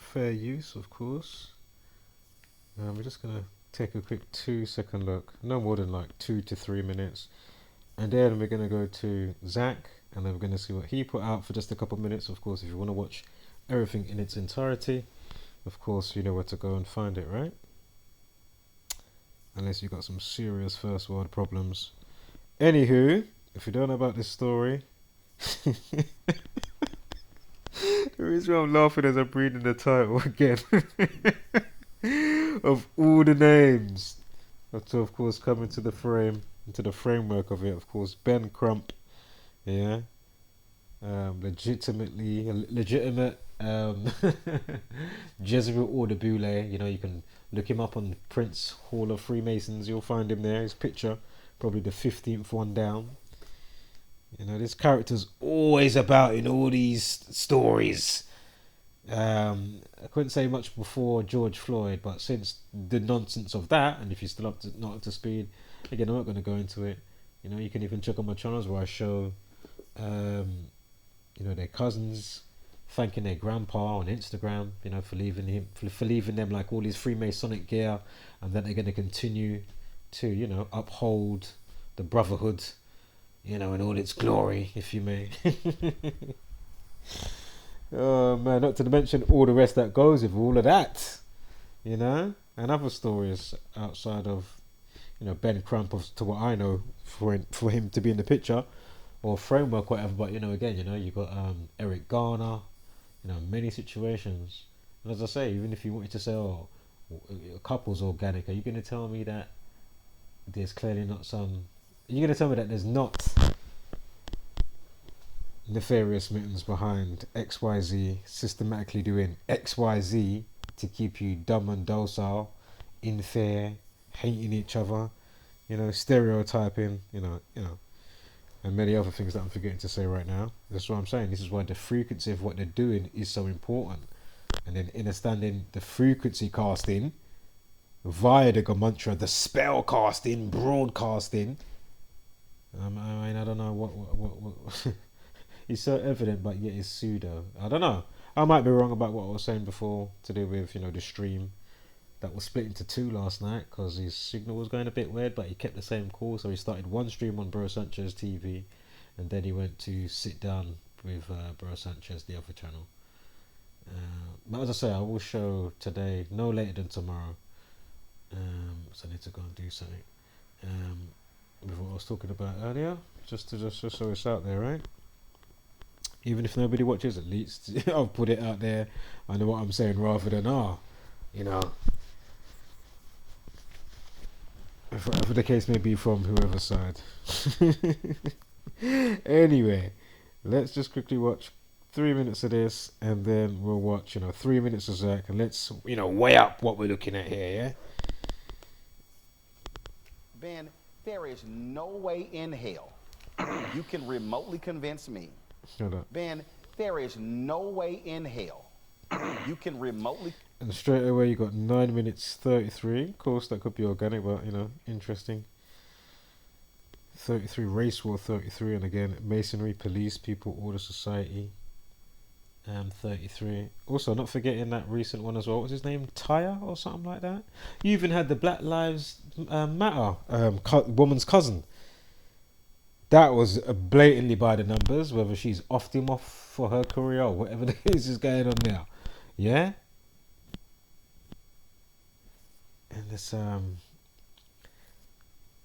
fair use, of course. We're just gonna take a quick 2 second look, no more than like 2 to 3 minutes, and then we're gonna go to Zach, and then we're gonna see what he put out for just a couple minutes. Of course, if you want to watch everything in its entirety, of course you know where to go and find it, right? Unless you've got some serious first world problems. Anywho, if you don't know about this story, the reason why I'm laughing as I'm reading the title again of all the names to, of course, come into the frame, into the framework of it. Of course, Ben Crump, yeah, legitimate Jezebel Audibule. You know, you can look him up on Prince Hall of Freemasons. You'll find him there. His picture, probably the 15th one down. You know, this character's always about in all these stories. I couldn't say much before George Floyd, but since the nonsense of that, and if you're still not up to speed, again, I'm not going to go into it. You know, you can even check on my channels where I show, you know, their cousins thanking their grandpa on Instagram, you know, for leaving him, for leaving them like all these Freemasonic gear, and then they're going to continue to, you know, uphold the brotherhood, you know, in all its glory, if you may. Oh man, not to mention all the rest that goes with all of that, you know, and other stories outside of, you know, Ben Crump, to what I know, for him to be in the picture or framework, whatever. But you know, again, you know, you got Eric Garner, you know, many situations. And as I say, even if you wanted to say, oh, a couple's organic, are you going to tell me that there's clearly not some? Are you going to tell me that there's not nefarious mittens behind XYZ systematically doing XYZ to keep you dumb and docile, unfair, hating each other, you know, stereotyping, you know, and many other things that I'm forgetting to say right now. That's what I'm saying. This is why the frequency of what they're doing is so important. And then understanding the frequency casting via the Gamantra, the spell casting, broadcasting. I mean, I don't know what it's so evident, but yet it's pseudo. I don't know. I might be wrong about what I was saying before to do with, you know, the stream that was split into two last night because his signal was going a bit weird, but he kept the same call. So he started one stream on Bro Sanchez TV, and then he went to sit down with Bro Sanchez, the other channel. But as I say, I will show today, no later than tomorrow. So I need to go and do something with what I was talking about earlier, just so it's out there, right? Even if nobody watches, at least I'll put it out there. I know what I'm saying rather than, you know, whatever the case may be from whoever's side. Anyway, let's just quickly watch 3 minutes of this, and then we'll watch, you know, 3 minutes of Zach, and let's, you know, weigh up what we're looking at here, yeah? Ben, there is no way in hell you can remotely convince me. Ben, there is no way in hell you can remotely. And straight away you got 9 minutes 33. Of course, that could be organic, but you know, interesting. 33 race war 33, and again masonry, police, people, order, society. 33. Also, not forgetting that recent one as well. What's his name? Tyre or something like that. You even had the Black Lives Matter woman's cousin. That was blatantly by the numbers, whether she's offed him off for her career or whatever the case is going on now. Yeah? And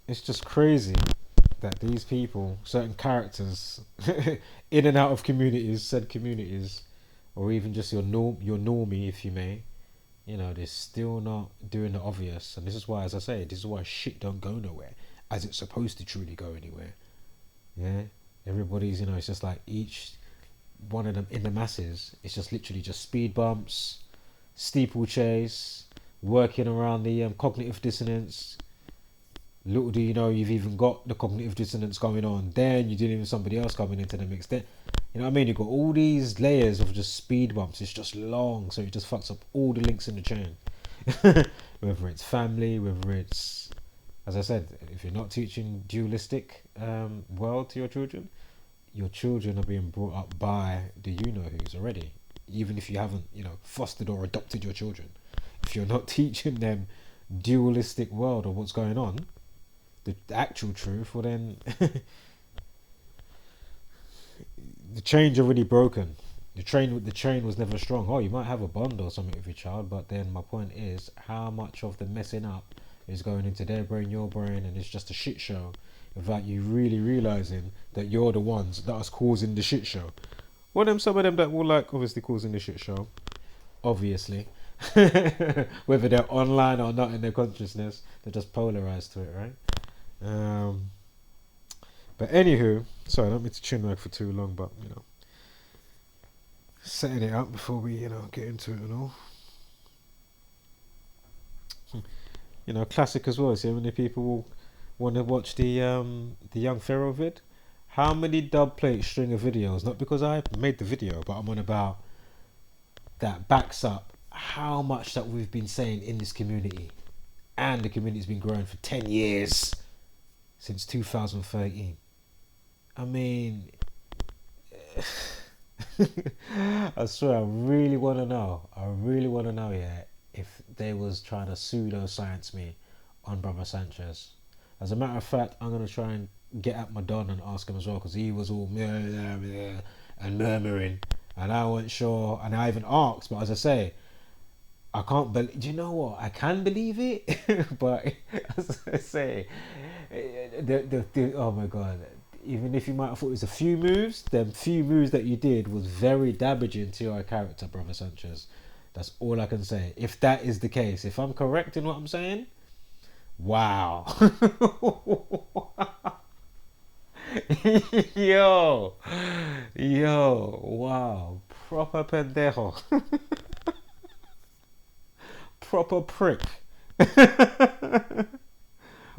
it's just crazy that these people, certain characters, in and out of communities, said communities, or even just your normie, if you may, you know, they're still not doing the obvious. And this is why, as I say, this is why shit don't go nowhere, as it's supposed to truly go anywhere. Yeah, everybody's, you know, it's just like each one of them in the masses, it's just literally just speed bumps, steeplechase, working around the cognitive dissonance. Little do you know, you've even got the cognitive dissonance going on, then you're dealing with somebody else coming into the mix. Then, you know what I mean, you've got all these layers of just speed bumps. It's just long, so it just fucks up all the links in the chain. Whether it's family, whether it's, as I said, if you're not teaching dualistic world to your children are being brought up by the you-know-who's already. even if you haven't, fostered or adopted your children, if you're not teaching them dualistic world of what's going on, the actual truth, well then the chain's already broken. The chain was never strong. Oh, you might have a bond or something with your child, but then my point is, how much of the messing up is going into their brain, your brain, and it's just a shit show without you really realizing that you're the ones that are causing the shit show. Well, some of them that will like obviously causing the shit show, obviously, whether they're online or not in their consciousness, they're just polarized to it, right? But anywho, sorry, I don't mean to chin wag for too long, but setting it up before we get into it and all. Classic as well. See how many people will want to watch the young Pharaoh vid. How many dub plate string of videos? Not because I made the video, but I'm on about that backs up how much that we've been saying in this community, and the community's been growing for 10 years since 2013. I mean, I swear, I really want to know, yeah, if they was trying to pseudo-science me on Brother Sanchez. As a matter of fact, I'm going to try and get at my Don and ask him as well, because he was all and murmuring, and I wasn't sure, and I even asked, but as I say, I can't believe, do you know what, I can believe it, but as I say, oh my God, even if you might have thought it was a few moves, them few moves that you did was very damaging to your character, Brother Sanchez. That's all I can say. If that is the case, if I'm correct in what I'm saying, wow. yo, wow. Proper pendejo. Proper prick.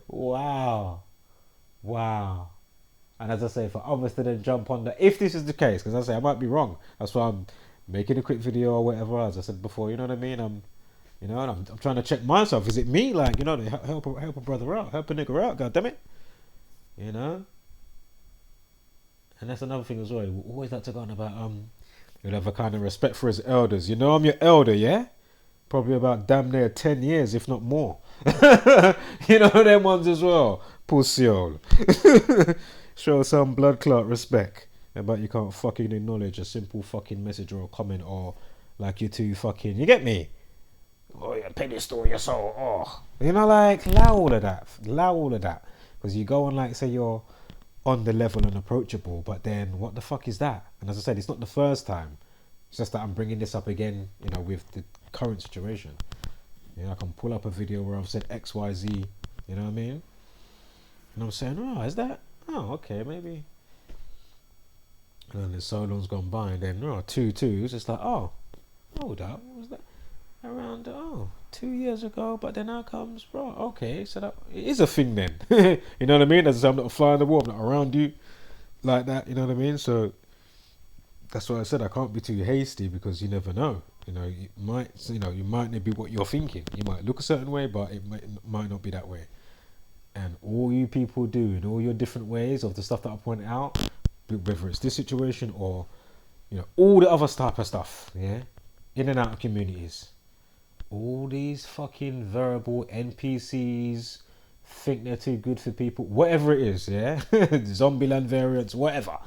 Wow. And as I say, for others to then jump on that, if this is the case, because I say I might be wrong, that's why I'm making a quick video or whatever. As I said before, you know what I mean. I'm trying to check myself. Is it me? Like, to help a brother out, help a nigga out. God damn it, And that's another thing as well. We always like to go on about you'll have a kind of respect for his elders. I'm your elder, yeah. Probably about damn near 10 years, if not more. Them ones as well. Pussy hole. Show some blood clot respect. But you can't fucking acknowledge a simple fucking message or a comment, or like you're too fucking, you get me? Oh, you pedestal your soul. Oh, like allow all of that. Because you go on like say you're on the level and approachable, but then what the fuck is that? And as I said, it's not the first time. It's just that I'm bringing this up again, with the current situation. I can pull up a video where I've said X, Y, Z. You know what I mean? And I'm saying, oh, is that? Oh, okay, maybe. And then the so long's gone by, and then 2 twos. It's like, oh, hold up, what was that? Around 2 years ago, but then how comes, bro? Okay, so that it is a thing then. You know what I mean? As I say, I'm not a fly in the wall, I'm not around you like that. You know what I mean? So that's why I said I can't be too hasty, because you never know. You might not be what you're thinking. You might look a certain way, but it might not be that way. And all you people do in all your different ways of the stuff that I point out, whether it's this situation or all the other type of stuff, yeah, in and out of communities, all these fucking verbal NPCs think they're too good for people, whatever it is, yeah. Zombieland variants, whatever,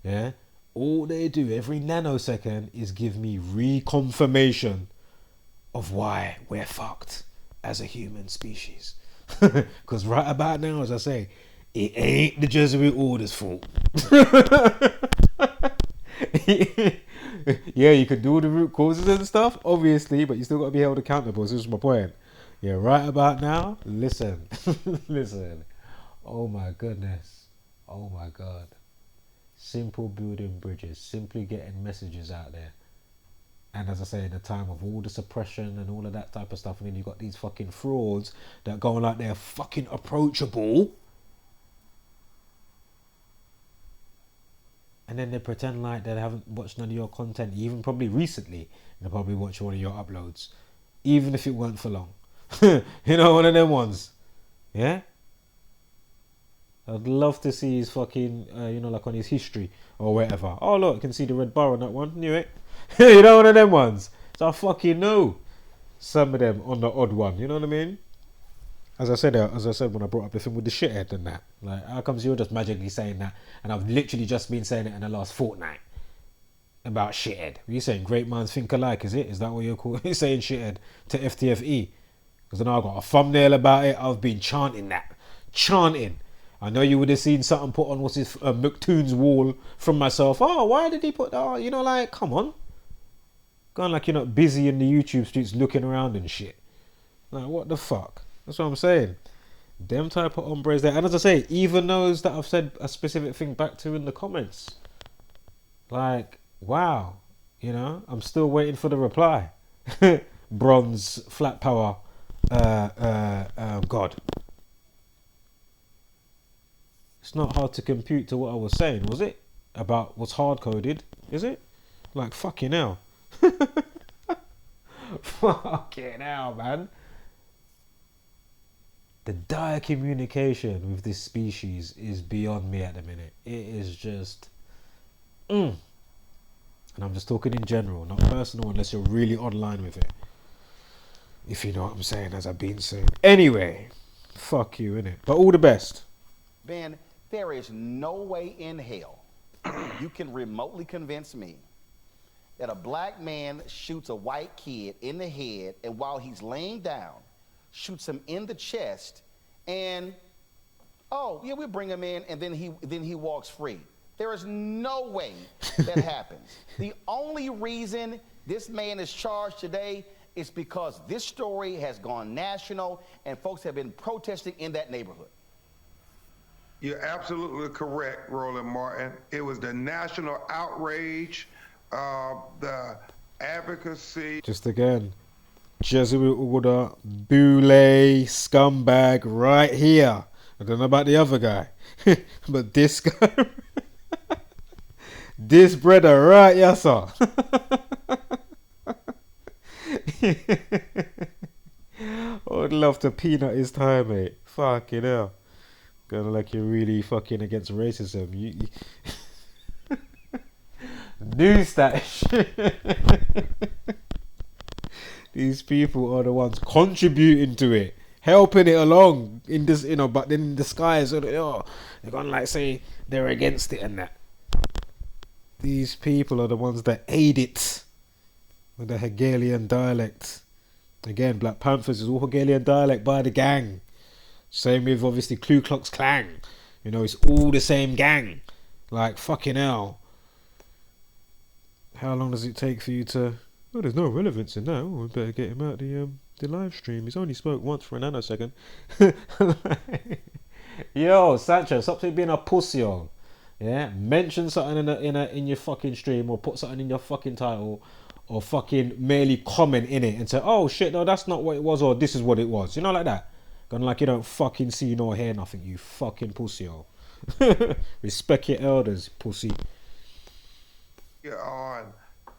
yeah. All they do every nanosecond is give me reconfirmation of why we're fucked as a human species. Because right about now, as I say, it ain't the Jesuit order's fault. Yeah, you can do all the root causes and stuff, obviously, but you still got to be held accountable. So this is my point. Yeah, right about now, listen. Oh my goodness. Oh my God. Simple building bridges, simply getting messages out there. And as I say, in the time of all the suppression and all of that type of stuff, and then you got these fucking frauds that go like they're fucking approachable, and then they pretend like they haven't watched none of your content, even probably recently. They'll probably watch one of your uploads, even if it weren't for long. One of them ones. Yeah? I'd love to see his fucking, like on his history or whatever. Oh, look, you can see the red bar on that one. Knew it. You know, one of them ones. So I fucking know some of them on the odd one. You know what I mean? As I said when I brought up the thing with the shithead and that. Like, how comes you're just magically saying that, and I've literally just been saying it in the last fortnight about shithead? Are you saying great minds think alike? Is it? Is that what you're saying shithead to FTFE? Because I know I've got a thumbnail about it. I've been chanting that, chanting. I know you would have seen something put on what's his McToon's wall from myself. Oh, why did he put that? Oh, you know, like, come on. Going like you're not busy in the YouTube streets looking around and shit. Like, what the fuck? That's what I'm saying. Them type of hombres there. And as I say, even those that I've said a specific thing back to in the comments. Like, wow. You know, I'm still waiting for the reply. Bronze, flat power, God. It's not hard to compute to what I was saying, was it? About what's hard coded, is it? Like, fucking hell. Fucking hell, man. The dire communication with this species is beyond me at the minute. It is just... And I'm just talking in general, not personal, unless you're really online with it. If you know what I'm saying, as I've been saying. Anyway, fuck you, innit? But all the best. Ben, there is no way in hell you can remotely convince me that a black man shoots a white kid in the head, and while he's laying down, shoots him in the chest, and oh yeah, we'll bring him in, and then he walks free. There is no way that happens. The only reason this man is charged today is because this story has gone national and folks have been protesting in that neighborhood. You're absolutely correct, Roland Martin. It was the national outrage, the advocacy. Just again, Jesuit order, boule, scumbag, right here. I don't know about the other guy, but this guy, this brother, right, yes, sir. I would love to peanut his time, mate. Fucking hell. Kind of like you're really fucking against racism. You news that shit. These people are the ones contributing to it, helping it along in this, you know. But then in disguise, they're gonna like say they're against it and that. These people are the ones that aid it with the Hegelian dialect. Again, Black Panthers is all Hegelian dialect by the gang. Same with obviously Ku Klux Klan. You know, it's all the same gang. Like, fucking hell. How long does it take for you to... Oh, there's no relevance in that. Oh, we better get him out the live stream. He's only spoke once for a nanosecond. Yo, Sancho, stop being a pussy, yo. Yeah, mention something in your fucking stream, or put something in your fucking title, or fucking merely comment in it and say, oh shit, no, that's not what it was, or this is what it was. You know, like that. Gonna like you don't fucking see nor hear nothing, you fucking pussy, yo. Respect your elders, pussy. On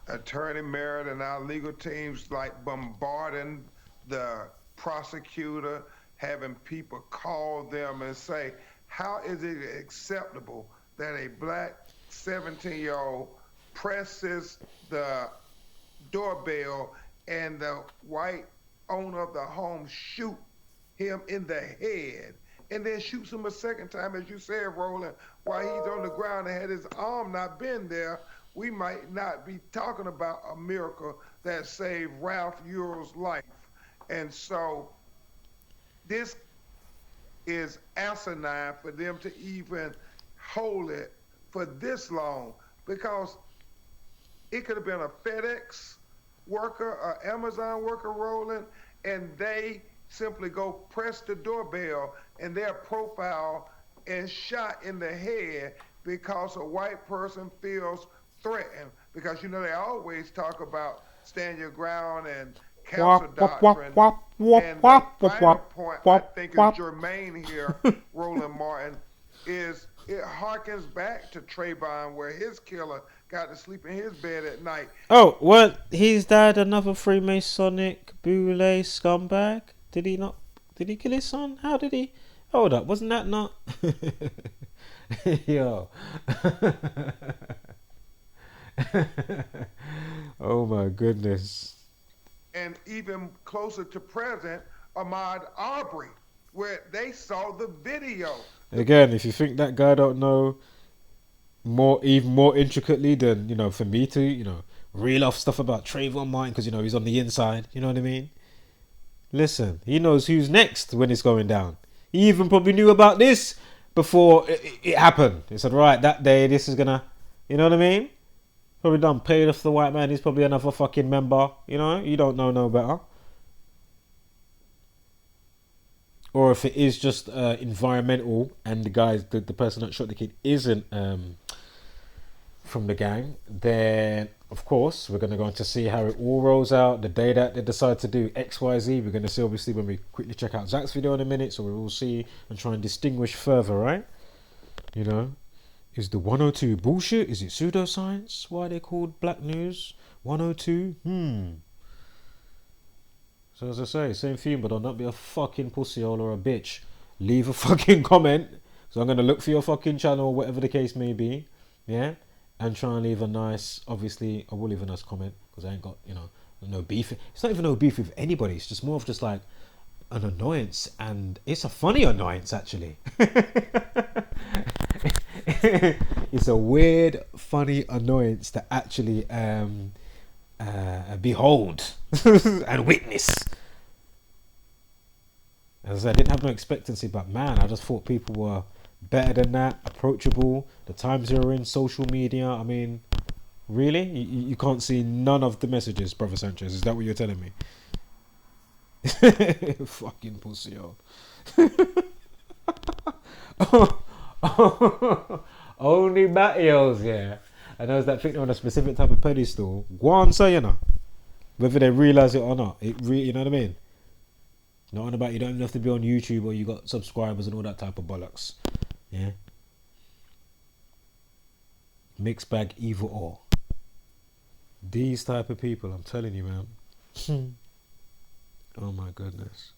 Attorney Merritt and our legal teams like bombarding the prosecutor, having people call them and say, how is it acceptable that a black 17-year-old presses the doorbell and the white owner of the home shoot him in the head and then shoots him a second time, as you said, Roland, while he's on the ground and had his arm not been there? We might not be talking about a miracle that saved Ralph Ural's life. And so this is asinine for them to even hold it for this long, because it could have been a FedEx worker, an Amazon worker rolling, and they simply go press the doorbell and their profile and shot in the head because a white person feels threatened. Because, you know, they always talk about stand your ground and counsel doctrine. And the final point I think is germane here, Roland Martin, is it harkens back to Trayvon, where his killer got to sleep in his bed at night. Oh, what? His dad another Freemasonic boule scumbag? Did he not? Did he kill his son? How did he? Hold up, wasn't that not? Yo. Oh my goodness. And even closer to present, Ahmaud Arbery, where they saw the video. Again, if you think that guy don't know more, even more intricately than, you know, for me to, you know, reel off stuff about Trayvon Martin because, you know, he's on the inside, you know what I mean? Listen, he knows who's next when it's going down. He even probably knew about this before it happened. He said, right, that day this is gonna, you know what I mean? Probably done paid off the white man. He's probably another fucking member. You know, you don't know no better. Or if it is just environmental and the guy, the person that shot the kid isn't from the gang, then of course we're going to go on to see how it all rolls out. The day that they decide to do XYZ, we're going to see obviously when we quickly check out Zach's video in a minute, so we will see and try and distinguish further, right? You know, is the 102 bullshit? Is it pseudoscience? Why are they called black news? 102? So as I say, same theme, but I'll not be a fucking pussyhole or a bitch. Leave a fucking comment. So I'm going to look for your fucking channel, whatever the case may be. Yeah? And try and leave a nice, obviously, I will leave a nice comment. Because I ain't got, you know, no beef. It's not even no beef with anybody. It's just more of just like an annoyance. And it's a funny annoyance, actually. It's a weird, funny annoyance to actually behold and witness. As I said, I didn't have no expectancy, but man, I just thought people were better than that, approachable. The times they were in, social media. I mean, really? You can't see none of the messages, Brother Sanchez. Is that what you're telling me? Fucking pussy, yo. Only Mattios, yeah. I know that thing on a specific type of pedestal. Go on, say, you know. Whether they realise it or not. You know what I mean? Not on about you don't even have to be on YouTube or you got subscribers and all that type of bollocks. Yeah. Mixed bag, either or. These type of people, I'm telling you, man. Oh my goodness.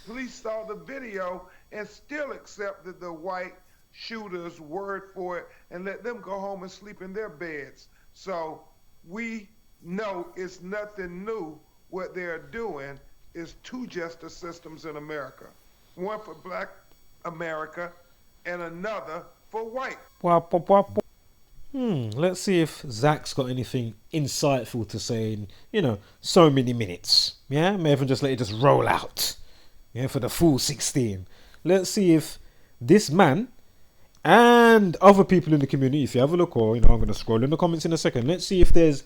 Police saw the video and still accepted the white shooter's word for it and let them go home and sleep in their beds. So we know it's nothing new. What they're doing is two justice systems in America. One for black America and another for white. Let's see if Zach's got anything insightful to say in, you know, so many minutes. Yeah, may even just let it just roll out. Yeah, for the full 16. Let's see if this man and other people in the community, if you have a look, or, you know, I'm going to scroll in the comments in a second. Let's see if there's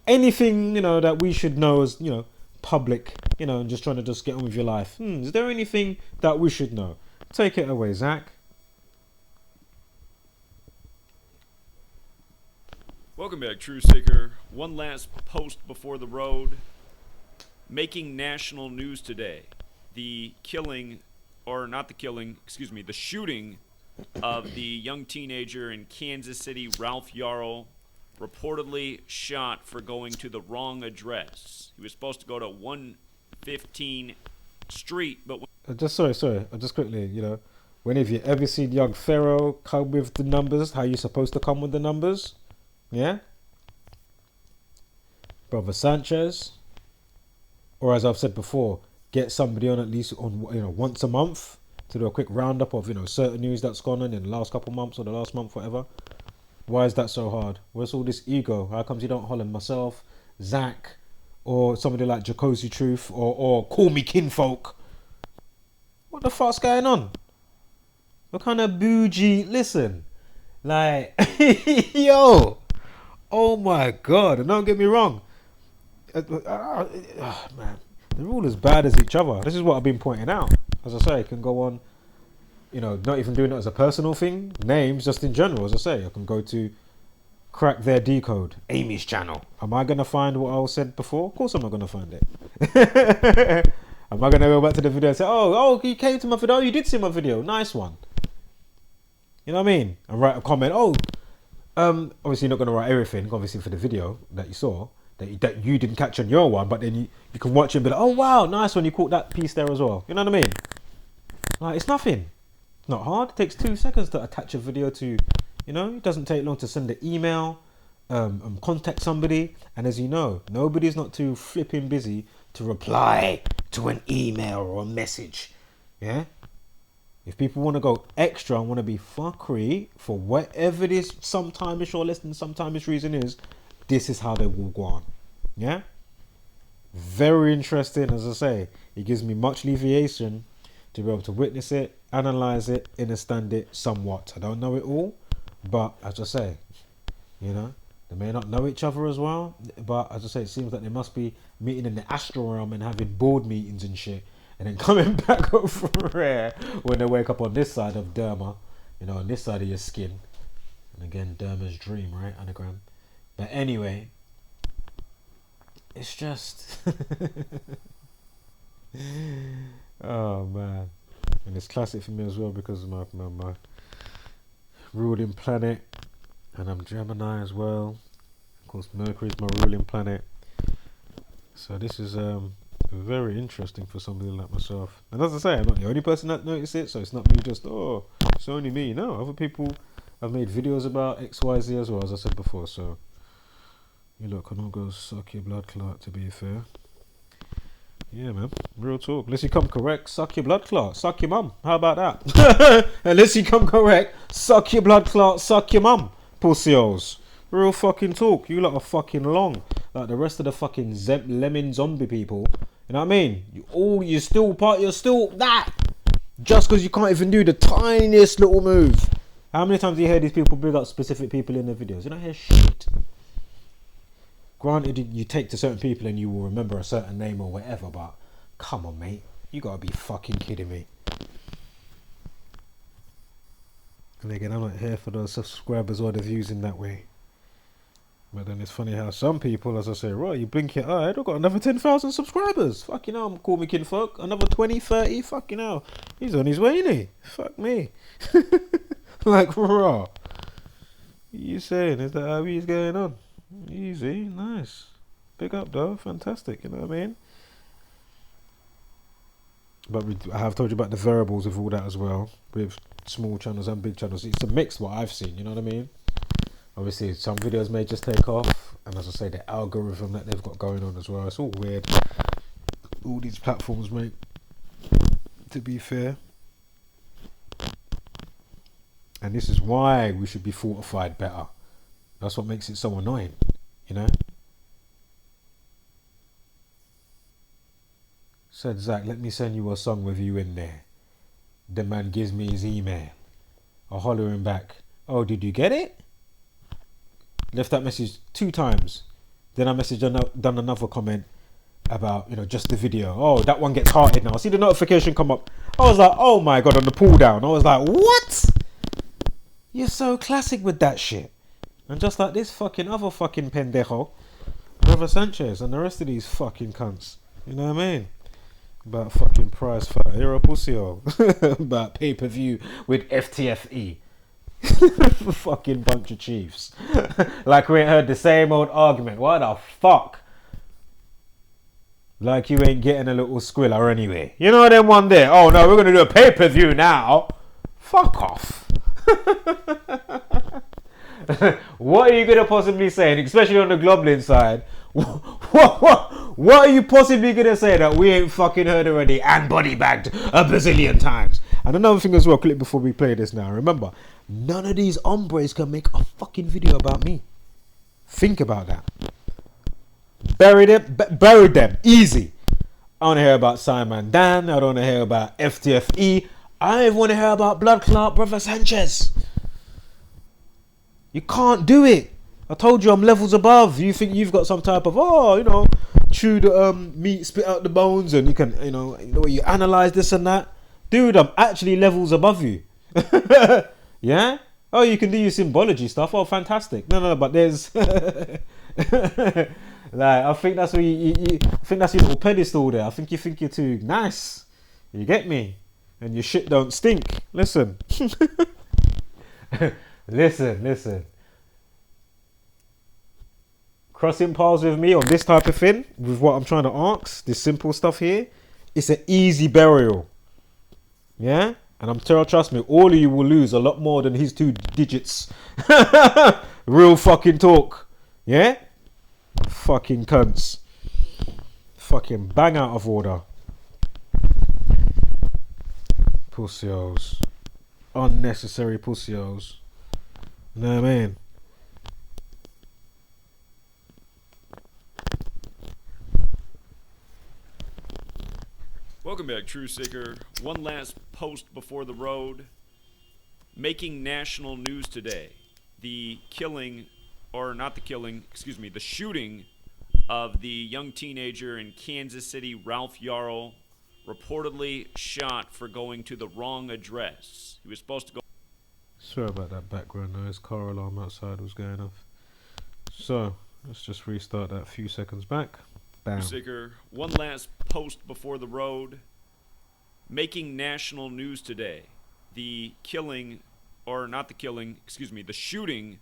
anything, you know, that we should know as, you know, public, you know, and just trying to just get on with your life. Is there anything that we should know? Take it away, Zach. Welcome back, True Seeker. One last post before the road. Making national news today. The killing, or not the killing, excuse me, the shooting of the young teenager in Kansas City, Ralph Yarl, reportedly shot for going to the wrong address. He was supposed to go to 115 Street, but... Sorry. Just quickly, you know, when have you ever seen young Pharaoh come with the numbers, how you're supposed to come with the numbers? Yeah? Brother Sanchez, or as I've said before, get somebody on at least on, you know, once a month to do a quick roundup of, you know, certain news that's gone on in the last couple months or the last month, whatever. Why is that so hard? Where's all this ego? How comes you don't holler myself, Zach, or somebody like Jokosi Truth, or Call Me Kinfolk? What the fuck's going on? What kind of bougie? Listen, like, yo, oh my god, and don't get me wrong, man, they're all as bad as each other. This is what I've been pointing out. As I say, it can go on, you know, not even doing it as a personal thing, names just in general. As I say, I can go to Crack Their Decode, Amy's channel. Am I going to find what I said before? Of course I'm not going to find it. Am I going to go back to the video and say, oh, you came to my video, oh, you did see my video, nice one. You know what I mean? And write a comment, obviously you're not going to write everything, obviously for the video that you saw, that you didn't catch on your one, but then you can watch it and be like, oh wow, nice one, you caught that piece there as well. You know what I mean? Like, it's nothing. Not hard. It takes 2 seconds to attach a video to You know, it doesn't take long to send an email, contact somebody, and as you know, nobody's not too flipping busy to reply to an email or a message. Yeah. If people want to go extra and want to be fuckery for whatever this sometime-ish or less than sometime-ish reason is, this is how they will go on. Yeah? Very interesting, as I say. It gives me much alleviation to be able to witness it, analyze it, understand it somewhat. I don't know it all, but as I say, you know, they may not know each other as well, but as I say, it seems like they must be meeting in the astral realm and having board meetings and shit, and then coming back up from there when they wake up on this side of Derma, you know, on this side of your skin. And again, Derma's dream, right? Anagram. But anyway, it's just oh man. And it's classic for me as well because of my ruling planet, and I'm Gemini as well. Of course, Mercury is my ruling planet. So this is very interesting for somebody like myself. And as I say, I'm not the only person that noticed it, so it's not me just, oh, it's only me. No, other people have made videos about XYZ as well, as I said before. So you lot can all go suck your blood clot, to be fair. Yeah, man, real talk. Unless you come correct, suck your blood clot, suck your mum. How about that? Unless you come correct, suck your blood clot, suck your mum. Pussy-os. Real fucking talk. You lot are fucking long, like the rest of the fucking lemon zombie people. You know what I mean? You're still that. Just because you can't even do the tiniest little move. How many times do you hear these people big up specific people in their videos? You don't hear shit. Granted, you take to certain people and you will remember a certain name or whatever, but come on, mate. You gotta be fucking kidding me. And again, I'm not here for those subscribers or the views in that way. But then it's funny how some people, as I say, right, you blink your eye, I've got another 10,000 subscribers. Fucking hell, I'm call me kinfolk. Another 20, 30, fucking hell. He's on his way, ain't he? Fuck me. Like, raw. You saying, is that how he's going on? Easy, nice. Big up though, fantastic, you know what I mean? But I have told you about the variables of all that as well, with small channels and big channels. It's a mix what I've seen, you know what I mean? Obviously some videos may just take off, and as I say, the algorithm that they've got going on as well, it's all weird. All these platforms, mate, to be fair. And this is why we should be fortified better. That's what makes it so annoying, you know? Said Zach, let me send you a song with you in there. The man gives me his email. I holler him back, oh, did you get it? Left that message 2 times. Then I done another comment about, you know, just the video. Oh, that one gets hearted now. I see the notification come up. I was like, oh my God, on the pull down. I was like, what? You're so classic with that shit. And just like this fucking other fucking pendejo, Brother Sanchez, and the rest of these fucking cunts. You know what I mean? About fucking prize fight. You're a pussy-o. About pay-per-view with FTFE. Fucking bunch of chiefs. Like we ain't heard the same old argument. What the fuck? Like you ain't getting a little squiller anyway. You know them one there? Oh no, we're gonna do a pay-per-view now. Fuck off. What are you gonna possibly say, especially on the Globlin side? What are you possibly gonna say that we ain't fucking heard already and body bagged a bazillion times? And another thing as well, quick before we play this now. Remember, none of these hombres can make a fucking video about me. Think about that. Bury them, easy. I want to hear about Simon Dan. I don't want to hear about FTFE. I want to hear about Blood Clot Brother Sanchez. You can't do it. I told you I'm levels above. You think you've got some type of, oh, you know, chew the meat, spit out the bones, and you can, you analyze this and that. Dude, I'm actually levels above you. Yeah? Oh, you can do your symbology stuff. Oh, fantastic. No, but there's like, I think that's where I think that's your little pedestal there. I think you think you're too nice. You get me? And your shit don't stink. Listen. Listen. Crossing paths with me on this type of thing, with what I'm trying to ask, this simple stuff here, it's an easy burial. Yeah? And trust me, all of you will lose a lot more than his 2 digits. Real fucking talk. Yeah? Fucking cunts. Fucking bang out of order. Pussios. Unnecessary pussios. You know what I mean? Welcome back, True Seeker. One last post before the road. Making national news today. The shooting of the young teenager in Kansas City, Ralph Yarl, reportedly shot for going to the wrong address. He was supposed to go. Sorry about that background noise. Car alarm outside was going off. So, let's just restart that a few seconds back. Bam. Seeker, one last post before the road. Making national news today. The shooting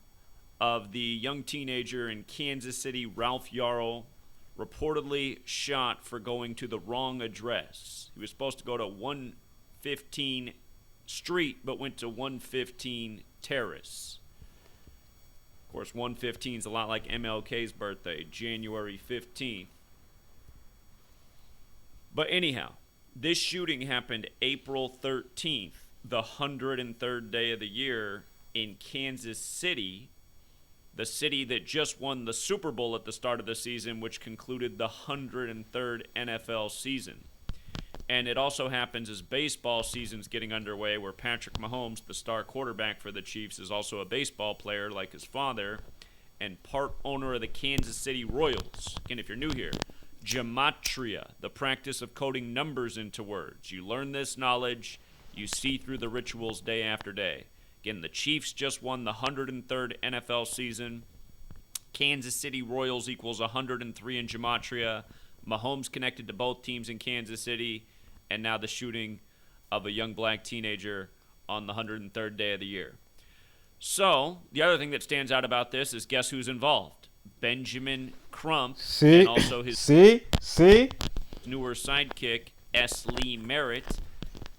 of the young teenager in Kansas City, Ralph Yarl, reportedly shot for going to the wrong address. He was supposed to go to 115 Street, but went to 115 Terrace. Of course, 115 is a lot like MLK's birthday, January 15th. But anyhow, this shooting happened April 13th, the 103rd day of the year in Kansas City, the city that just won the Super Bowl at the start of the season, which concluded the 103rd NFL season. And it also happens as baseball season's getting underway, where Patrick Mahomes, the star quarterback for the Chiefs, is also a baseball player like his father and part owner of the Kansas City Royals. Again, if you're new here, gematria, the practice of coding numbers into words. You learn this knowledge, you see through the rituals day after day. Again, the Chiefs just won the 103rd NFL season. Kansas City Royals equals 103 in gematria. Mahomes connected to both teams in Kansas City. And now the shooting of a young black teenager on the 103rd day of the year. So, the other thing that stands out about this is guess who's involved? Benjamin Crump. And also his newer sidekick, S. Lee Merritt.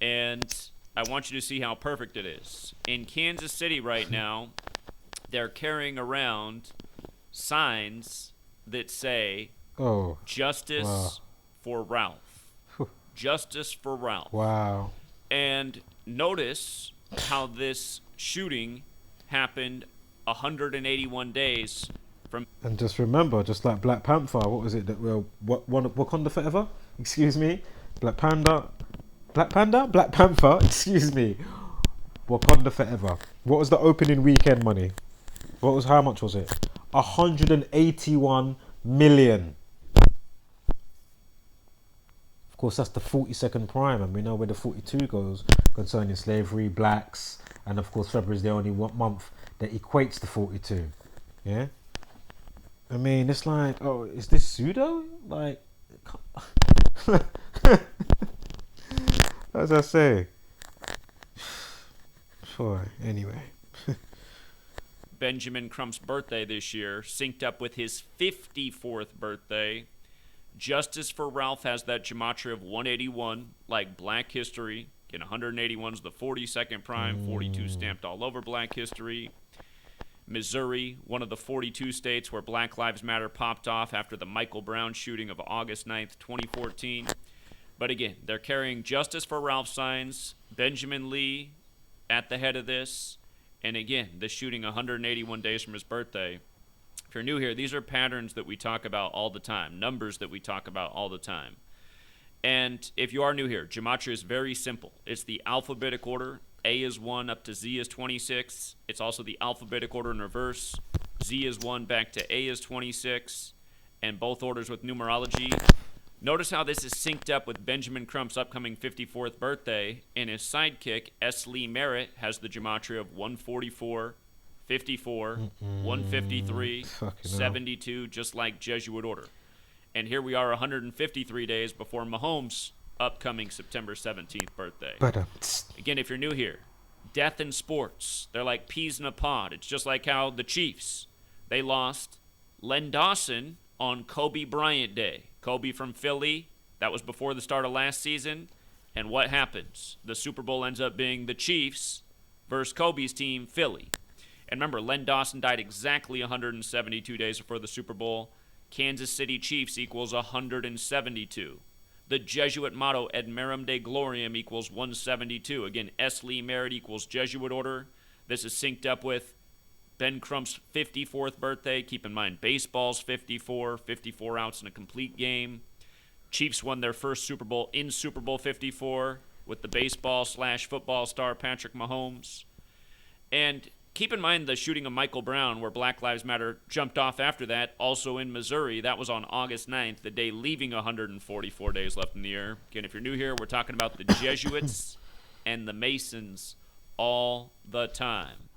And I want you to see how perfect it is. In Kansas City right now, they're carrying around signs that say, Justice for Ralph. Justice for Ralph. Wow. And notice how this shooting happened 181 days from. And just remember, just like Black Panther, what was it that Wakanda Forever? Excuse me. Black Panther, excuse me. Wakanda Forever. What was the opening weekend money? How much was it? 181 million. Of course, that's the 42nd prime, and we know where the 42 goes concerning slavery, blacks, and of course February is the only month that equates to 42. Yeah, I mean, it's like, oh, is this pseudo? Like, as I say, anyway. Benjamin Crump's birthday this year, synced up with his 54th birthday. Justice for Ralph has that gematria of 181, like Black History. Again, 181 is the 42nd prime, 42 stamped all over Black History. Missouri, one of the 42 states where Black Lives Matter popped off after the Michael Brown shooting of August 9th, 2014. But again, they're carrying Justice for Ralph signs, Benjamin Lee at the head of this, and again, the shooting 181 days from his birthday. If you're new here, these are patterns that we talk about all the time, numbers that we talk about all the time. And if you are new here, gematria is very simple. It's the alphabetic order. A is 1 up to Z is 26. It's also the alphabetic order in reverse. Z is 1 back to A is 26. And both orders with numerology. Notice how this is synced up with Benjamin Crump's upcoming 54th birthday. And his sidekick, S. Lee Merritt, has the gematria of 144, 54, 153, 72, just like Jesuit order. And here we are 153 days before Mahomes' upcoming September 17th birthday. Again, if you're new here, death in sports, they're like peas in a pod. It's just like how the Chiefs, they lost Len Dawson on Kobe Bryant Day. Kobe from Philly, that was before the start of last season. And what happens? The Super Bowl ends up being the Chiefs versus Kobe's team, Philly. And remember, Len Dawson died exactly 172 days before the Super Bowl. Kansas City Chiefs equals 172. The Jesuit motto, Ad Merum de Gloriam, equals 172. Again, S. Lee Merit equals Jesuit order. This is synced up with Ben Crump's 54th birthday. Keep in mind, baseball's 54 outs in a complete game. Chiefs won their first Super Bowl in Super Bowl 54 with the baseball/football star Patrick Mahomes. And keep in mind the shooting of Michael Brown, where Black Lives Matter jumped off after that, also in Missouri. That was on August 9th, the day leaving 144 days left in the year. Again, if you're new here, we're talking about the Jesuits and the Masons all the time.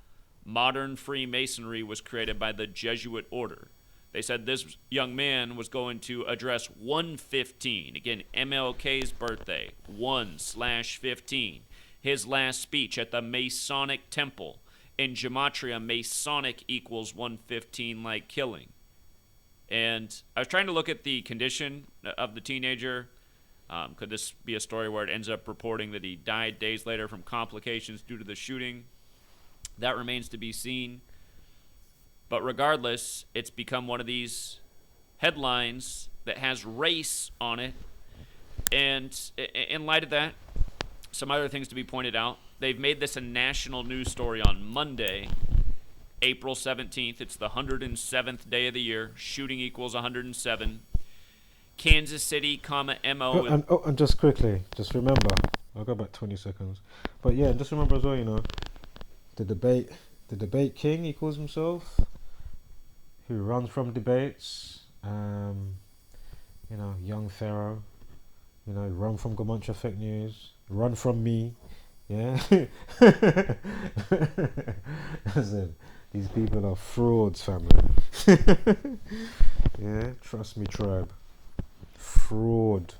Modern Freemasonry was created by the Jesuit order. They said this young man was going to address 115. Again, MLK's birthday, 1/15. His last speech at the Masonic Temple. In Gematria, Masonic equals 115, like killing. And I was trying to look at the condition of the teenager. Could this be a story where it ends up reporting that he died days later from complications due to the shooting? That remains to be seen. But regardless, it's become one of these headlines that has race on it. And in light of that, some other things to be pointed out. They've made this a national news story on Monday, April 17th. It's the 107th day of the year. Shooting equals 107. Kansas City, MO. And just quickly, just remember, I'll go back 20 seconds. But yeah, just remember as well, the debate king, he calls himself, who runs from debates, young Pharaoh, run from Gamuncha fake news, run from me, yeah. Listen, these people are frauds, family. Yeah, trust me, tribe. Fraud.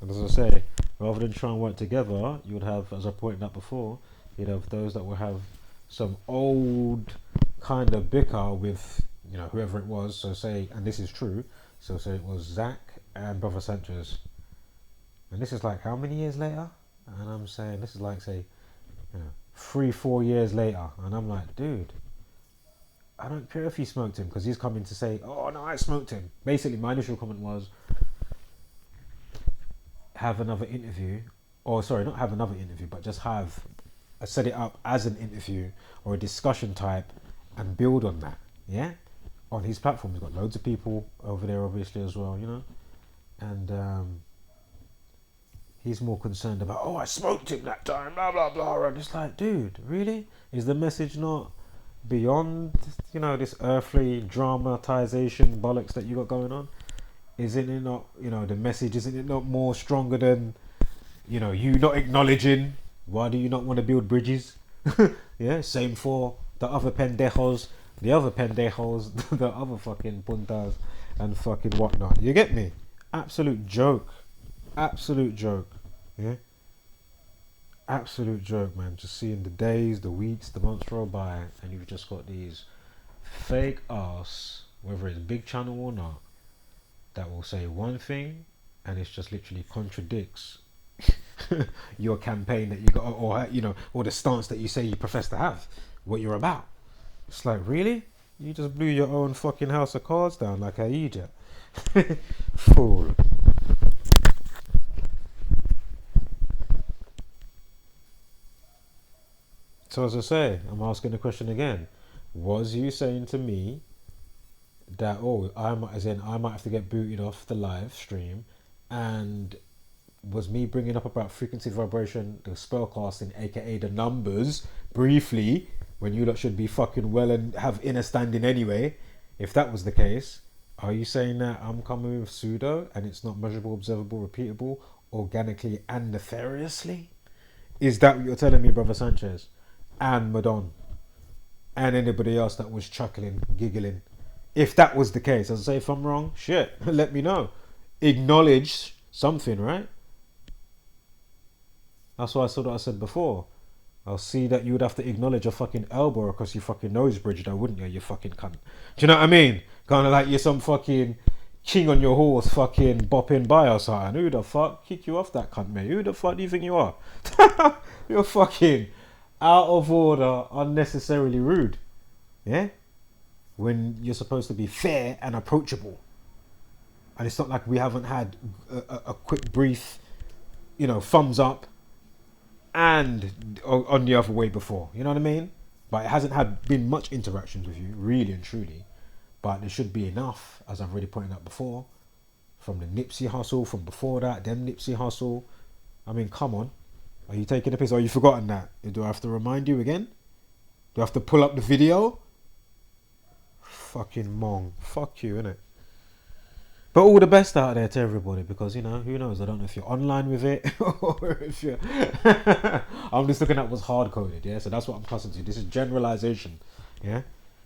And as I say, rather than try and work together, you would have, as I pointed out before, you'd have those that will have some old kind of bicker with, whoever it was. So say, and this is true, so say it was Zach and Brother Sanchez. And this is like how many years later? And I'm saying, this is like, say, 3-4 years later. And I'm like, dude, I don't care if you smoked him, because he's coming to say, oh no, I smoked him. Basically, my initial comment was, have another interview, or sorry, not have another interview, but just set it up as an interview or a discussion type and build on that, yeah? On his platform, he's got loads of people over there, obviously, as well, and he's more concerned about, oh, I smoked him that time, blah, blah, blah, and it's like, dude, really? Is the message not beyond, this earthly dramatization bollocks that you got going on? Isn't it not, the message, isn't it not more stronger than, you not acknowledging? Why do you not want to build bridges? Yeah, same for the other pendejos, the other fucking puntas and fucking whatnot. You get me? Absolute joke. Yeah? Absolute joke, man. Just seeing the days, the weeks, the months roll by, and you've just got these fake ass, whether it's big channel or not, that will say one thing and it just literally contradicts your campaign that you got, or the stance that you say you profess to have, what you're about. It's like, really? You just blew your own fucking house of cards down like an idiot. Fool. So as I say, I'm asking the question again. Was you saying to me that, I might have to get booted off the live stream, and was me bringing up about frequency vibration, the spellcasting, aka the numbers, briefly, when you lot should be fucking well and have inner standing anyway? If that was the case, are you saying that I'm coming with pseudo and it's not measurable, observable, repeatable, organically and nefariously? Is that what you're telling me, Brother Sanchez? And Madon? And anybody else that was chuckling, giggling? If that was the case, as I say, if I'm wrong, shit, let me know. Acknowledge something, right? That's why I said before. I'll see that you would have to acknowledge a fucking elbow across your fucking nose bridge, though, wouldn't you? You fucking cunt. Do you know what I mean? Kind of like you're some fucking king on your horse fucking bopping by or something. Who the fuck kick you off that cunt, mate? Who the fuck do you think you are? You're fucking out of order, unnecessarily rude. Yeah? When you're supposed to be fair and approachable. And it's not like we haven't had a quick brief, thumbs up and on the other way before. You know what I mean? But it hasn't been much interactions with you, really and truly. But there should be enough, as I've already pointed out before, from the Nipsey hustle, from before that, them Nipsey hustle. I mean, come on. Are you taking the piss? Or you forgotten that? Do I have to remind you again? Do I have to pull up the video? Fucking mong. Fuck you, innit? But all the best out there to everybody, because, who knows? I don't know if you're online with it or if you're... I'm just looking at what's hard-coded, yeah? So that's what I'm cussing to. This is generalization, yeah?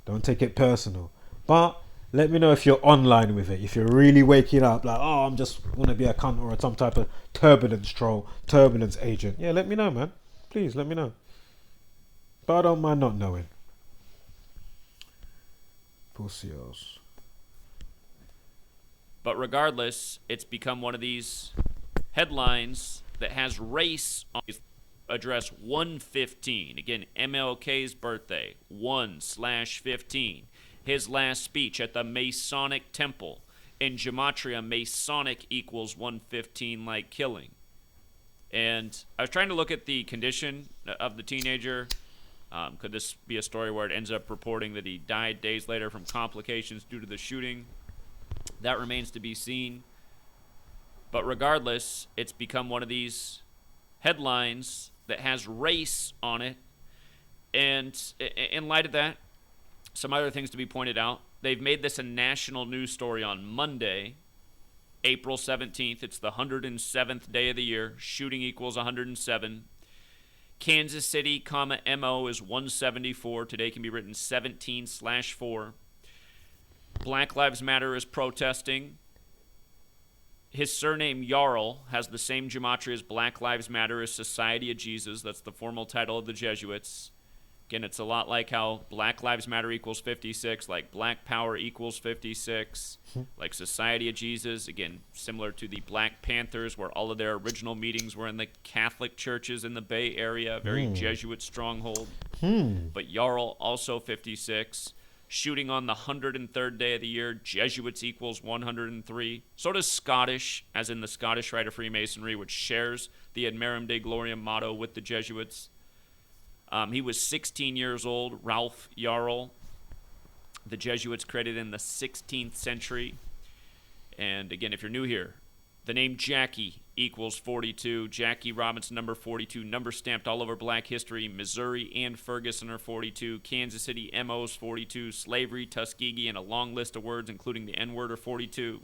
Don't take it personal. But let me know if you're online with it. If you're really waking up like, oh, I'm just want to be a cunt or some type of turbulence troll, turbulence agent. Yeah, let me know, man. Please, let me know. But I don't mind not knowing. Pussios. But regardless, it's become one of these headlines that has race on address 115. Again, MLK's birthday, 1/15. His last speech at the Masonic Temple. In Gematria, Masonic equals 115, like killing. And I was trying to look at the condition of the teenager. Could this be a story where it ends up reporting that he died days later from complications due to the shooting? That remains to be seen. But regardless, it's become one of these headlines that has race on it. And in light of that, some other things to be pointed out. They've made this a national news story on Monday, April 17th. It's the 107th day of the year. Shooting equals 107. Kansas City, MO is 174. Today can be written 17/4. Black Lives Matter is protesting. His surname, Yarl, has the same gematria as Black Lives Matter as Society of Jesus. That's the formal title of the Jesuits. Again, it's a lot like how Black Lives Matter equals 56, like Black Power equals 56, like Society of Jesus. Again, similar to the Black Panthers, where all of their original meetings were in the Catholic churches in the Bay Area, very Jesuit stronghold. But Yarl, also 56. Shooting on the 103rd day of the year, Jesuits equals 103. So does Scottish, as in the Scottish Rite of Freemasonry, which shares the Ad Merum Dei Gloriam motto with the Jesuits. He was 16 years old, Ralph Yarl. The Jesuits created in the 16th century. And again, if you're new here, the name Jackie equals 42. Jackie Robinson, number 42, number stamped all over Black history. Missouri and Ferguson are 42. Kansas City, MO's 42. Slavery, Tuskegee, and a long list of words, including the N-word, are 42.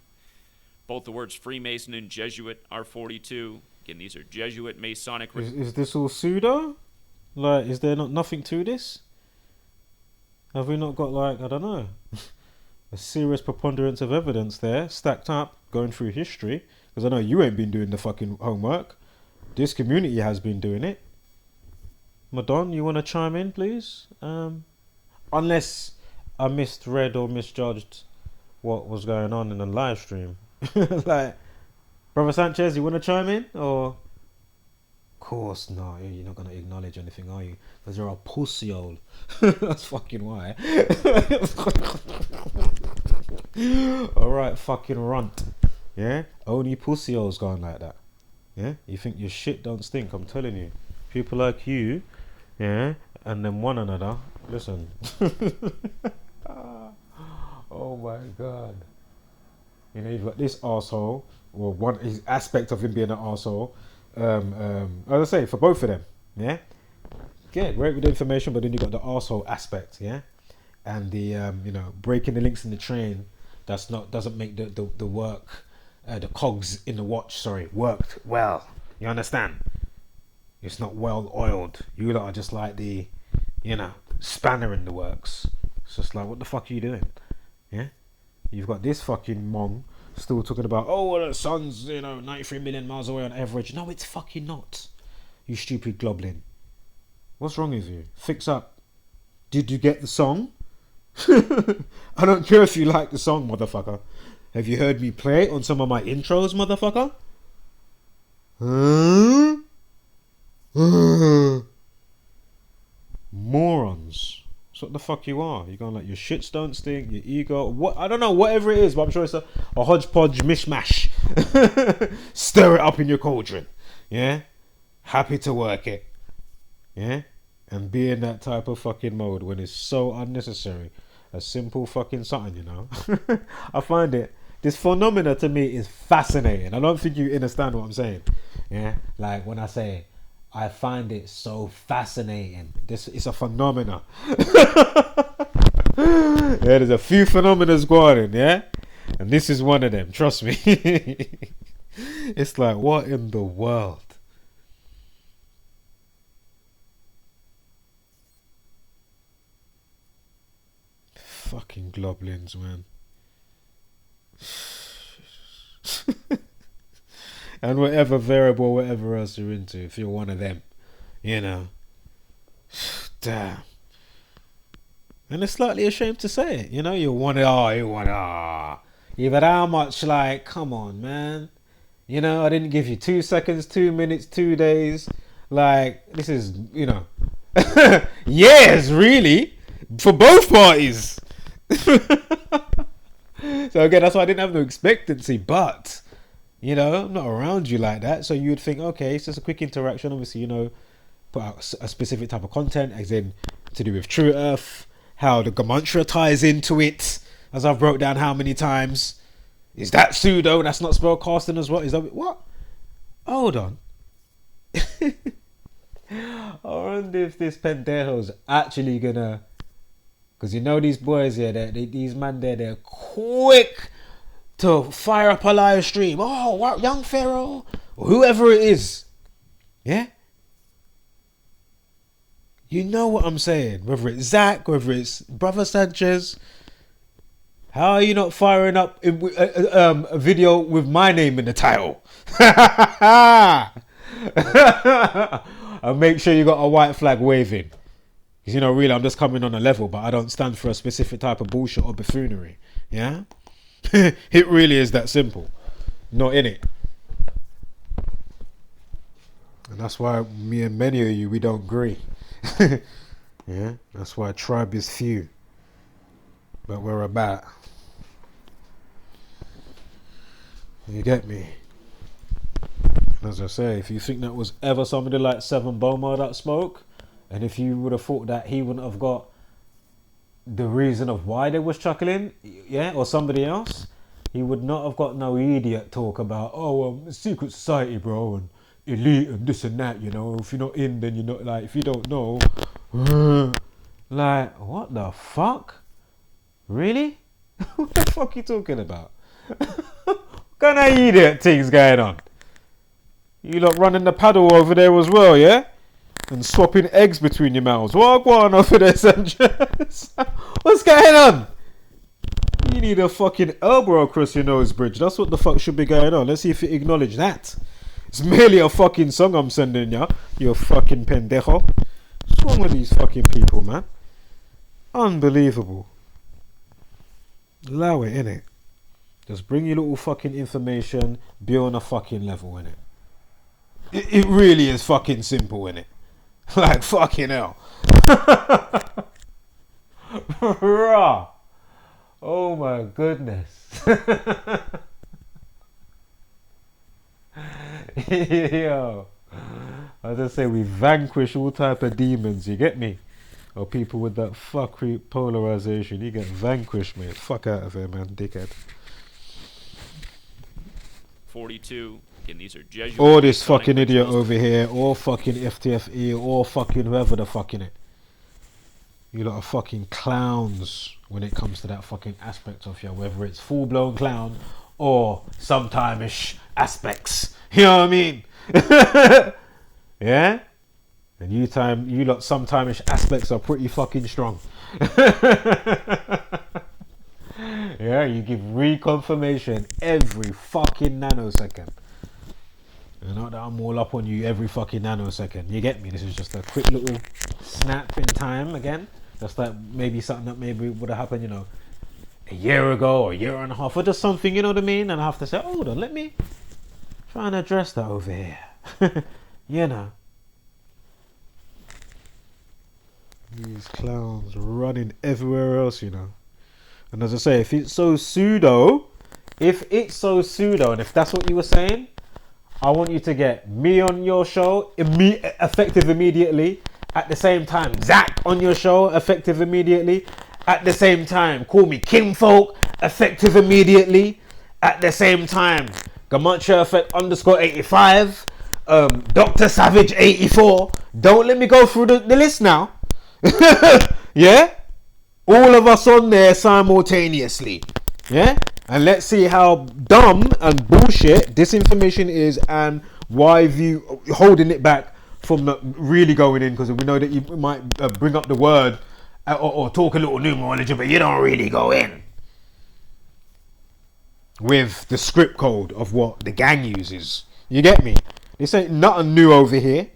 Both the words Freemason and Jesuit are 42. Again, these are Jesuit Masonic... Is this all pseudo? Like, is there nothing to this? Have we not got, like, I don't know, a serious preponderance of evidence there, stacked up, going through history? Because I know you ain't been doing the fucking homework. This community has been doing it. Madon, you want to chime in, please? Unless I misread or misjudged what was going on in the live stream. Like, Brother Sanchez, you want to chime in? Or... Of course not. You're not going to acknowledge anything, are you? Because you're a pussy-hole. That's fucking why. Alright, fucking runt. Yeah? Only pussy-holes going like that. Yeah? You think your shit don't stink, I'm telling you. People like you, yeah, and then one another. Listen. Oh my God. You've got this arsehole, or one aspect of him being an arsehole. As I say, for both of them, yeah, great with information, but then you got the arsehole aspect, yeah, and the breaking the links in the train. Doesn't make the work, the cogs in the watch, worked well. You understand? It's not well oiled. You lot are just like the, spanner in the works. It's just like, what the fuck are you doing? Yeah, you've got this fucking mong still talking about, oh, the sun's 93 million miles away on average. No, it's fucking not. You stupid globlin. What's wrong with you? Fix up. Did you get the song? I don't care if you like the song, motherfucker. Have you heard me play it on some of my intros, motherfucker? Huh? Morons. That's what the fuck you are. You're going like your shits don't stink, your ego, what, I don't know, whatever it is, but I'm sure it's a hodgepodge mishmash. Stir it up in your cauldron. Yeah? Happy to work it. Yeah? And be in that type of fucking mode when it's so unnecessary. A simple fucking something, you know. I find it, this phenomena to me is fascinating. I don't think you understand what I'm saying. Yeah? Like when I say, I find it so fascinating. This is a phenomena. Yeah, there's a few phenomena going on, yeah? And this is one of them, trust me. It's like, what in the world? Fucking globlins, man. And whatever variable, whatever else you're into, if you're one of them, you know. Damn. And it's slightly ashamed to say it, you know. You want it, even how much, like, come on, man. You know, I didn't give you 2 seconds, 2 minutes, 2 days. Like, this is, you know. Yes, really. For both parties. So again, that's why I didn't have no expectancy, but you know, I'm not around you like that, so you would think, okay, it's just a quick interaction. Obviously, you know, put out a specific type of content, as in to do with True Earth, how the Gematria ties into it, as I've broke down how many times. Is that pseudo? That's not spellcasting as well. Is that what? Hold on. I wonder if this pendejo's actually gonna. Because you know these boys here, these man there, they're quick to fire up a live stream. Oh, what, young Pharaoh, or whoever it is, yeah. You know what I'm saying? Whether it's Zach, whether it's Brother Sanchez, how are you not firing up a video with my name in the title? And make sure you got a white flag waving. Because, you know, really, I'm just coming on a level, but I don't stand for a specific type of bullshit or buffoonery. Yeah? It really is that simple. Not in it. And that's why me and many of you, we don't agree. Yeah? That's why tribe is few. But we're about. You get me? And as I say, if you think that was ever somebody like Seven Boma that spoke, and if you would have thought that he wouldn't have got the reason of why they was chuckling, yeah, or somebody else, he would not have got no idiot talk about, secret society, bro, and elite and this and that, you know. If you're not in, then you're not, like, if you don't know. Like, what the fuck? Really? What the fuck you talking about? What kind of idiot things going on? You lot running the paddle over there as well, yeah? And swapping eggs between your mouths. What going on over there, Sanchez? What's going on? You need a fucking elbow across your nose bridge. That's what the fuck should be going on. Let's see if you acknowledge that. It's merely a fucking song I'm sending ya. You fucking pendejo. What's wrong with these fucking people, man? Unbelievable. Allow it, innit? Just bring your little fucking information. Be on a fucking level, innit? It really is fucking simple, innit? Like, fucking hell. Rah. Oh my goodness. Yo. I just say we vanquish all type of demons, you get me? Or people with that fuckery polarization. You get vanquished, mate. Fuck out of here, man, dickhead. 42. Again, these are Jesuit. Or this fucking idiot over here, or fucking FTFE, or fucking whoever the fucking it. You lot are fucking clowns when it comes to that fucking aspect of you, whether it's full blown clown or sometime-ish aspects. You know what I mean? Yeah? And you lot sometime-ish aspects are pretty fucking strong. Yeah, you give reconfirmation every fucking nanosecond. And not that I'm all up on you every fucking nanosecond. You get me? This is just a quick little snap in time again. Just like maybe something that maybe would have happened, you know, a year ago or a year and a half or just something, you know what I mean? And I have to say, hold on, let me try and address that over here. You know. These clowns running everywhere else, you know. And as I say, if it's so pseudo, and if that's what you were saying, I want you to get me on your show, effective immediately. At the same time, Zach on your show, effective immediately. At the same time, call me Kingfolk, effective immediately. At the same time, Gamancha Effect _85, Dr. Savage 84. Don't let me go through the list now. Yeah? All of us on there simultaneously. Yeah? And let's see how dumb and bullshit disinformation is and why you holding it back from really going in, because we know that you might bring up the word or talk a little numerology, but you don't really go in with the script code of what the gang uses. You get me? This ain't nothing new over here.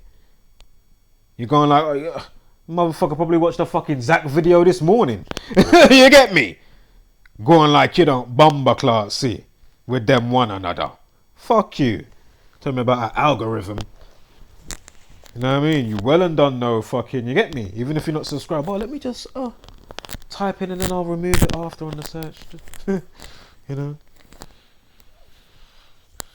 You're going like, oh, yeah. Motherfucker probably watched a fucking Zach video this morning. You get me? Going like you don't bumper class see with them one another. Fuck you. Tell me about an algorithm. You know what I mean? You well and done no fucking, you get me? Even if you're not subscribed. Oh, let me just type in and then I'll remove it after on the search. You know?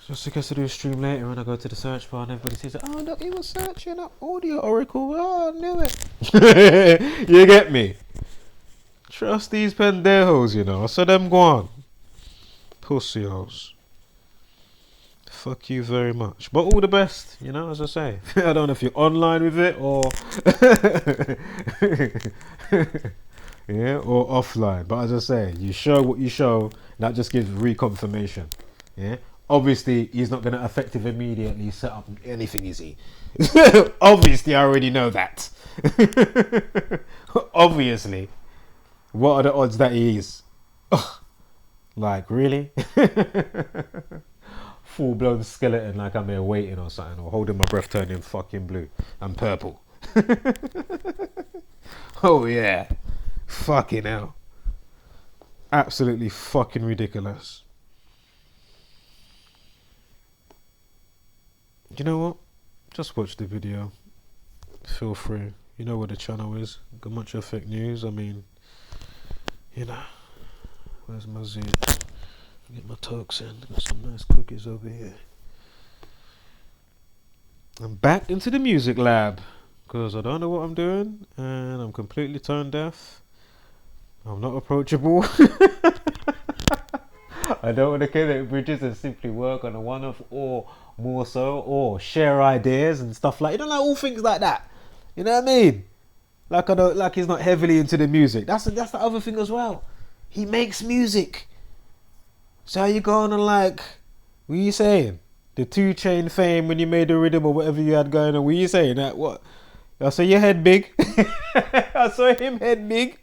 Just in case I do a stream later and I go to the search bar and everybody says, oh look, he was searching up audio oracle. Oh, I knew it. You get me? Trust these pendejos, you know. I said them go on. Pussy hoes. Fuck you very much. But all the best, you know, as I say. I don't know if you're online with it or yeah, or offline. But as I say, you show what you show, that just gives reconfirmation. Yeah. Obviously, he's not going to effective immediately set up anything, is he? Obviously, I already know that. Obviously. What are the odds that he is? Ugh. Like, really? Full-blown skeleton like I'm here waiting or something, or holding my breath turning fucking blue and purple. Oh, yeah. Fucking hell. Absolutely fucking ridiculous. You know what? Just watch the video. Feel free. You know what the channel is. Got much of fake news. I mean, you know. Where's my zoo? Get my tokes in. Got some nice cookies over here. I'm back into the music lab because I don't know what I'm doing and I'm completely tone deaf. I'm not approachable. I don't want to connect bridges and simply work on a one-off or more so, or share ideas and stuff like, you know, like all things like that. You know what I mean? Like I don't, like he's not heavily into the music. That's the other thing as well. He makes music. So how you going on like, what are you saying? The 2 Chain fame when you made the rhythm or whatever you had going on. What are you saying? That what? I saw your head big. I saw him head big.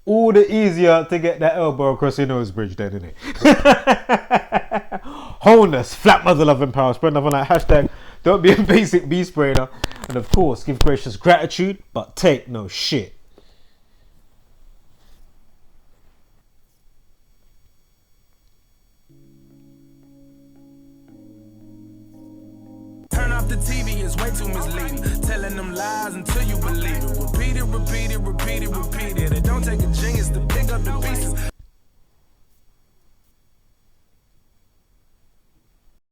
All the easier to get that elbow across your nose bridge then, isn't it? Wholeness, flat mother love and power. Spread nothing like hashtag don't be a basic beast brainer. And of course, give gracious gratitude, but take no shit. Turn off the TV, it's way too misleading. Telling them lies until you believe it. Repeat it, repeat it, repeat it, repeat it. It don't take a genius to pick up the pieces.